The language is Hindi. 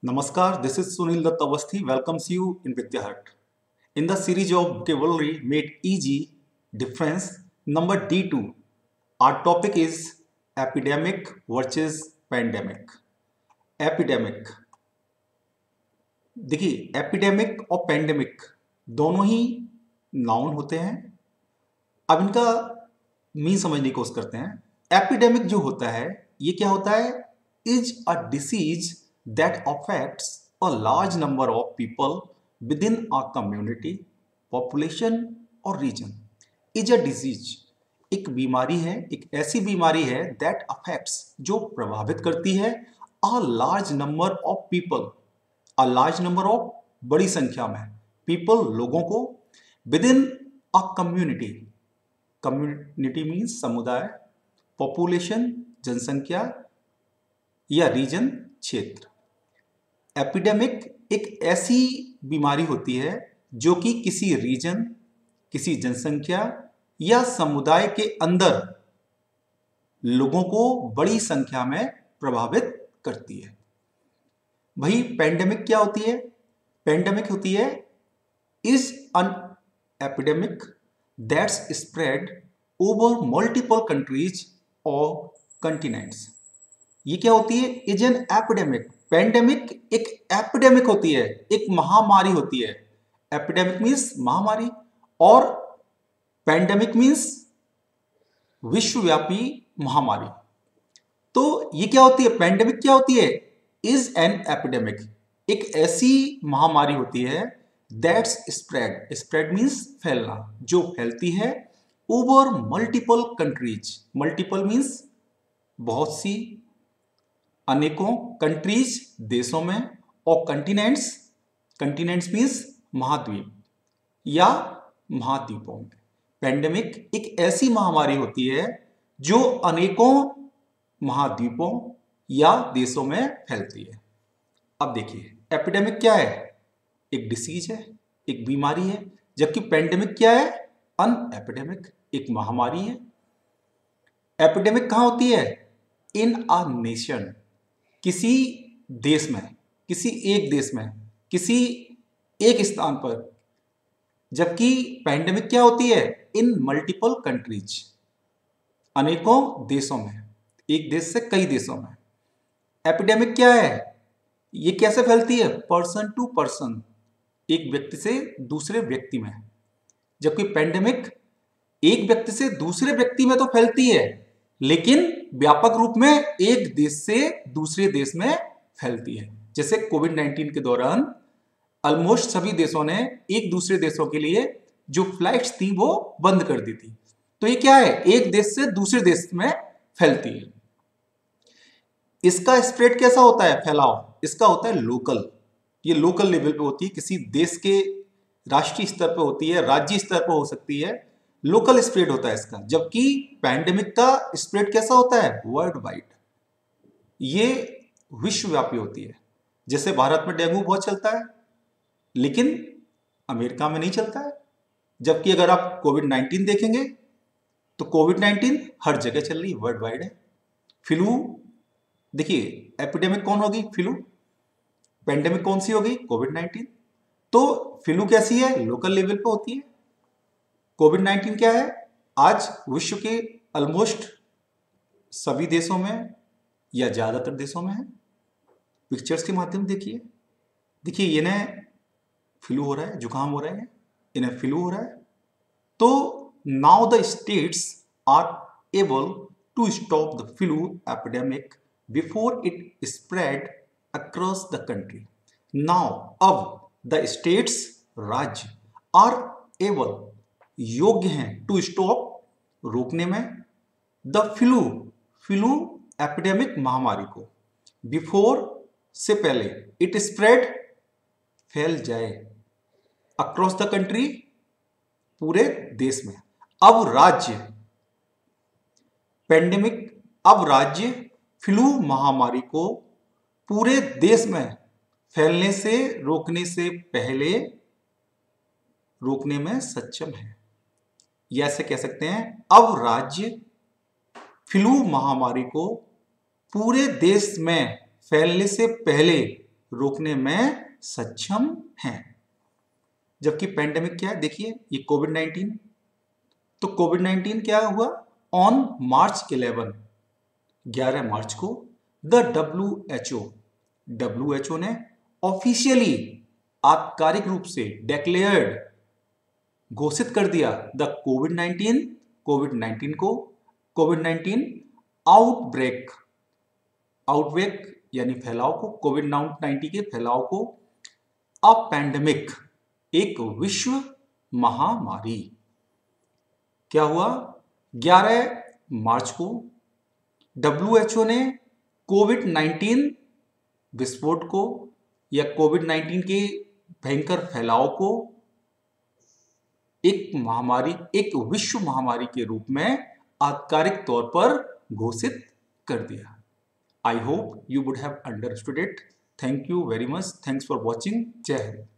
Namaskar, this is Sunil Dutt Awasthi welcomes you in Vidya Hut. In the series of vocabulary made easy, difference number D2, our topic is epidemic versus pandemic. Epidemic, देखिए एपिडेमिक और पेंडेमिक दोनों ही नाउन होते हैं। अब इनका मीन समझने की कोशिश करते हैं। एपिडेमिक जो होता है ये क्या होता है? Is a disease that affects a large number of people with in a community, population और रीजन। इज अ डिजीज एक बीमारी है, एक ऐसी बीमारी है दैट अफेक्ट्स जो प्रभावित करती है a large number of people, a large number of बड़ी संख्या में, पीपल लोगों को, with in a community, community means समुदाय, पॉपुलेशन जनसंख्या या रीजन क्षेत्र। एपिडेमिक एक ऐसी बीमारी होती है जो कि किसी रीजन, किसी जनसंख्या या समुदाय के अंदर लोगों को बड़ी संख्या में प्रभावित करती है। भाई पेंडेमिक क्या होती है? पेंडेमिक होती है is an epidemic that's spread over multiple countries और कंटिनेंट्स। ये क्या होती है? Is an epidemic. पेंडेमिक एक एपिडेमिक होती है, एक महामारी होती है। एपिडेमिक मीन्स महामारी और पेंडेमिक मीन्स विश्वव्यापी महामारी। तो ये क्या होती है? पेंडेमिक क्या होती है? इज एन एपिडेमिक एक ऐसी महामारी होती है दैट्स स्प्रेड, स्प्रेड मीन्स फैलना, जो फैलती है over multiple countries. Multiple means बहुत सी, अनेकों, कंट्रीज देशों में, और कंटिनेंट्स, कंटिनेंट्स मीन्स महाद्वीप या महाद्वीपों में। पेंडेमिक एक ऐसी महामारी होती है जो अनेकों महाद्वीपों या देशों में फैलती है। अब देखिए एपिडेमिक क्या है? एक डिसीज है, एक बीमारी है, जबकि पेंडेमिक क्या है? अन एपिडेमिक, एक महामारी है। एपिडेमिक कहां होती है? इन अ नेशन, किसी देश में, किसी एक देश में, किसी एक स्थान पर। जबकि पेंडेमिक क्या होती है? इन मल्टीपल कंट्रीज, अनेकों देशों में, एक देश से कई देशों में। एपिडेमिक क्या है? ये कैसे फैलती है? पर्सन टू पर्सन, एक व्यक्ति से दूसरे व्यक्ति में। जबकि पेंडेमिक एक व्यक्ति से दूसरे व्यक्ति में तो फैलती है, लेकिन व्यापक रूप में एक देश से दूसरे देश में फैलती है। जैसे कोविड-19 के दौरान ऑलमोस्ट सभी देशों ने एक दूसरे देशों के लिए जो फ्लाइट्स थी वो बंद कर दी थी। तो ये क्या है? एक देश से दूसरे देश में फैलती है। इसका स्प्रेड कैसा होता है? फैलाव इसका होता है लोकल। ये लोकल लेवल पे होती है, किसी देश के राष्ट्रीय स्तर पे होती है, राज्य स्तर पे हो सकती है, लोकल स्प्रेड होता है इसका। जबकि पैंडेमिक का स्प्रेड कैसा होता है? वर्ल्ड वाइड, ये विश्वव्यापी होती है। जैसे भारत में डेंगू बहुत चलता है, लेकिन अमेरिका में नहीं चलता है। जबकि अगर आप कोविड-19 देखेंगे तो कोविड-19 हर जगह चल रही है, वर्ल्ड वाइड है। फ्लू देखिए, एपिडेमिक कौन होगी? फ्लू। पेंडेमिक कौन सी होगी? कोविड-19। तो फ्लू कैसी है? लोकल लेवल पे होती है। कोविड-19 क्या है? आज विश्व के ऑलमोस्ट सभी देशों में या ज्यादातर देशों में है। पिक्चर्स के माध्यम देखिए, देखिए इन्हें फ्लू हो रहा है, जुकाम हो रहा है, इन्हें फ्लू हो रहा है। तो now the states are able to stop the flu epidemic before it spread across the country. Now अब द स्टेट्स, राज्य, आर एबल योग्य हैं टू स्टॉप रोकने में, द फ्लू, फ्लू एपिडेमिक महामारी को, बिफोर से पहले, इट स्प्रेड फैल जाए, अक्रॉस द कंट्री पूरे देश में। अब राज्य पेंडेमिक, अब राज्य फ्लू महामारी को पूरे देश में फैलने से रोकने से पहले रोकने में सक्षम है। या ऐसे कह सकते हैं, अब राज्य फ्लू महामारी को पूरे देश में फैलने से पहले रोकने में सक्षम हैं। जबकि पेंडेमिक क्या है, देखिए ये कोविड-19, तो कोविड-19 क्या हुआ, ऑन मार्च 11 मार्च को द डब्ल्यूएचओ ने ऑफिशियली आधिकारिक रूप से डिक्लेयर्ड घोषित कर दिया द कोविड-19 को आउटब्रेक यानी फैलाव को, कोविड-19 के फैलाव को अ पैंडेमिक, एक विश्व महामारी। क्या हुआ, 11 मार्च को डब्ल्यूएचओ ने कोविड-19 विस्फोट को या कोविड-19 के भयंकर फैलाव को एक महामारी, एक विश्व महामारी के रूप में आधिकारिक तौर पर घोषित कर दिया। I hope you would have understood it. Thank you very much. Thanks for watching. Jai Hind.